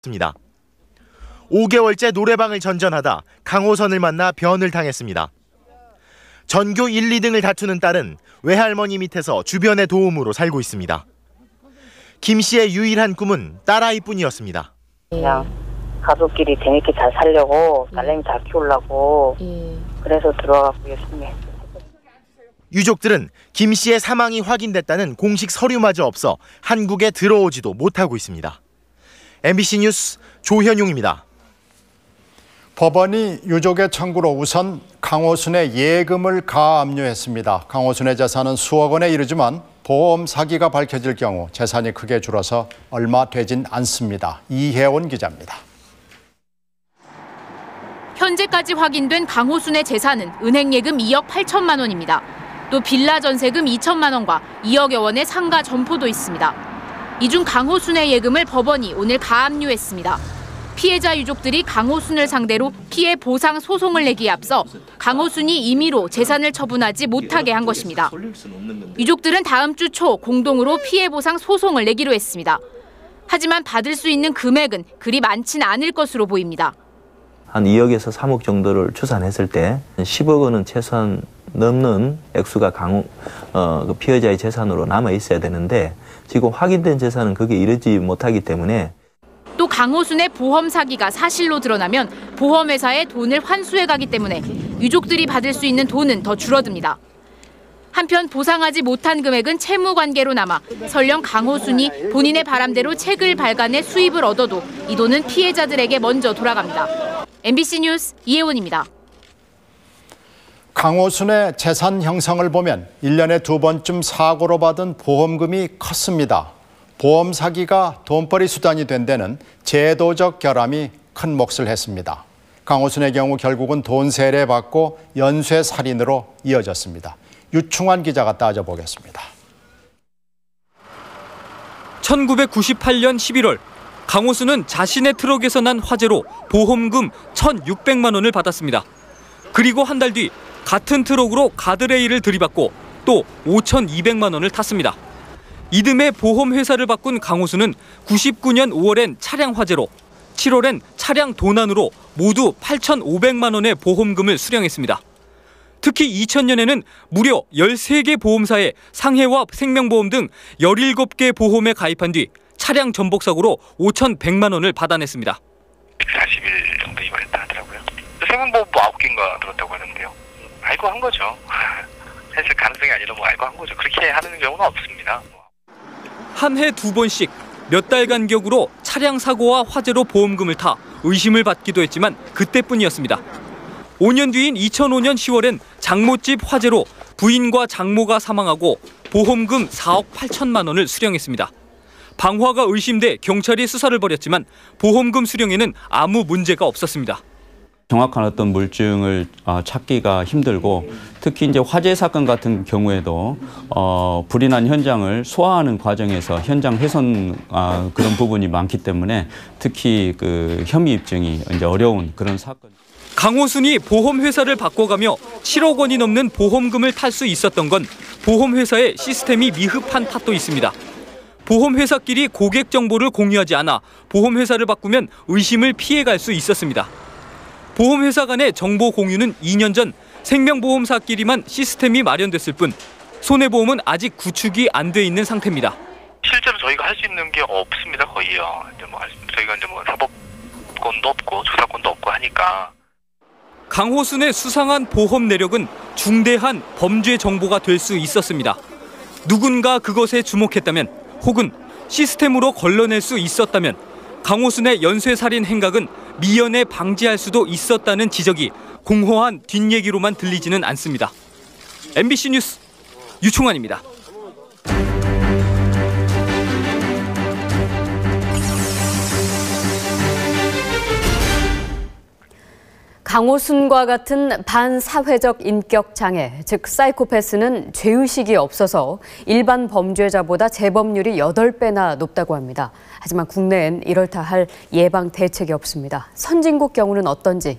습니다. 5개월째 노래방을 전전하다 강호선을 만나 변을 당했습니다. 전교 1, 2등을 다투는 딸은 외할머니 밑에서 주변의 도움으로 살고 있습니다. 김 씨의 유일한 꿈은 딸아이뿐이었습니다. 그냥 가족끼리 재밌게 잘 살려고 딸내미 잘 키우려고 그래서 들어가고 열심히 했어요. 유족들은 김 씨의 사망이 확인됐다는 공식 서류마저 없어 한국에 들어오지도 못하고 있습니다. MBC 뉴스 조현용입니다. 법원이 유족의 청구로 우선 강호순의 예금을 가압류했습니다. 강호순의 재산은 수억 원에 이르지만 보험 사기가 밝혀질 경우 재산이 크게 줄어서 얼마 되진 않습니다. 이혜원 기자입니다. 현재까지 확인된 강호순의 재산은 은행 예금 2억 8천만 원입니다. 또 빌라 전세금 2천만 원과 2억여 원의 상가 점포도 있습니다. 이 중 강호순의 예금을 법원이 오늘 가압류했습니다. 피해자 유족들이 강호순을 상대로 피해 보상 소송을 내기에 앞서 강호순이 임의로 재산을 처분하지 못하게 한 것입니다. 유족들은 다음 주 초 공동으로 피해 보상 소송을 내기로 했습니다. 하지만 받을 수 있는 금액은 그리 많지는 않을 것으로 보입니다. 한 2억에서 3억 정도를 추산했을 때 10억 원은 최소한 넘는 액수가 그 피해자의 재산으로 남아 있어야 되는데 지금 확인된 재산은 그게 이르지 못하기 때문에 또 강호순의 보험 사기가 사실로 드러나면 보험회사에 돈을 환수해가기 때문에 유족들이 받을 수 있는 돈은 더 줄어듭니다. 한편 보상하지 못한 금액은 채무 관계로 남아 설령 강호순이 본인의 바람대로 책을 발간해 수입을 얻어도 이 돈은 피해자들에게 먼저 돌아갑니다. MBC 뉴스 이혜원입니다. 강호순의 재산 형성을 보면 1년에 2번쯤 사고로 받은 보험금이 컸습니다. 보험 사기가 돈벌이 수단이 된 데는 제도적 결함이 큰 몫을 했습니다. 강호순의 경우 결국은 돈 세례받고 연쇄 살인으로 이어졌습니다. 유충환 기자가 따져보겠습니다. 1998년 11월 강호순은 자신의 트럭에서 난 화재로 보험금 1,600만 원을 받았습니다. 그리고 한 달 뒤 같은 트럭으로 가드레일을 들이받고 또 5,200만 원을 탔습니다. 이듬해 보험회사를 바꾼 강호순은 99년 5월엔 차량 화재로, 7월엔 차량 도난으로 모두 8,500만 원의 보험금을 수령했습니다. 특히 2000년에는 무려 13개 보험사에 상해와 생명보험 등 17개 보험에 가입한 뒤 차량 전복 사고로 5,100만 원을 받아냈습니다. 140일 정도 입원했다 하더라고요. 생명보험 9개인가 들었다고 하는데요. 알고 한 거죠. 사실 가능성이 아니라 알고 한 거죠. 그렇게 하는 경우는 없습니다. 한 해 2번씩 몇 달 간격으로 차량 사고와 화재로 보험금을 타 의심을 받기도 했지만 그때뿐이었습니다. 5년 뒤인 2005년 10월엔 장모집 화재로 부인과 장모가 사망하고 보험금 4억 8천만 원을 수령했습니다. 방화가 의심돼 경찰이 수사를 벌였지만 보험금 수령에는 아무 문제가 없었습니다. 정확한 어떤 물증을 찾기가 힘들고 특히 이제 화재 사건 같은 경우에도 불이 난 현장을 소화하는 과정에서 현장 훼손 그런 부분이 많기 때문에 특히 그 혐의 입증이 이제 어려운 그런 사건. 강호순이 보험회사를 바꿔가며 7억 원이 넘는 보험금을 탈 수 있었던 건 보험회사의 시스템이 미흡한 탓도 있습니다. 보험회사끼리 고객 정보를 공유하지 않아 보험회사를 바꾸면 의심을 피해갈 수 있었습니다. 보험회사 간의 정보 공유는 2년 전 생명보험사끼리만 시스템이 마련됐을 뿐 손해보험은 아직 구축이 안 돼 있는 상태입니다. 실제로 저희가 할 수 있는 게 없습니다. 거의요. 저희가 사법권도 없고 조사권도 없고 하니까. 강호순의 수상한 보험 내역은 중대한 범죄 정보가 될 수 있었습니다. 누군가 그것에 주목했다면 혹은 시스템으로 걸러낼 수 있었다면 강호순의 연쇄살인 행각은 미연에 방지할 수도 있었다는 지적이 공허한 뒷얘기로만 들리지는 않습니다. MBC 뉴스 유충환입니다. 강호순과 같은 반사회적 인격 장애, 즉 사이코패스는 죄의식이 없어서 일반 범죄자보다 재범률이 8배나 높다고 합니다. 하지만 국내엔 이렇다 할 예방 대책이 없습니다. 선진국 경우는 어떤지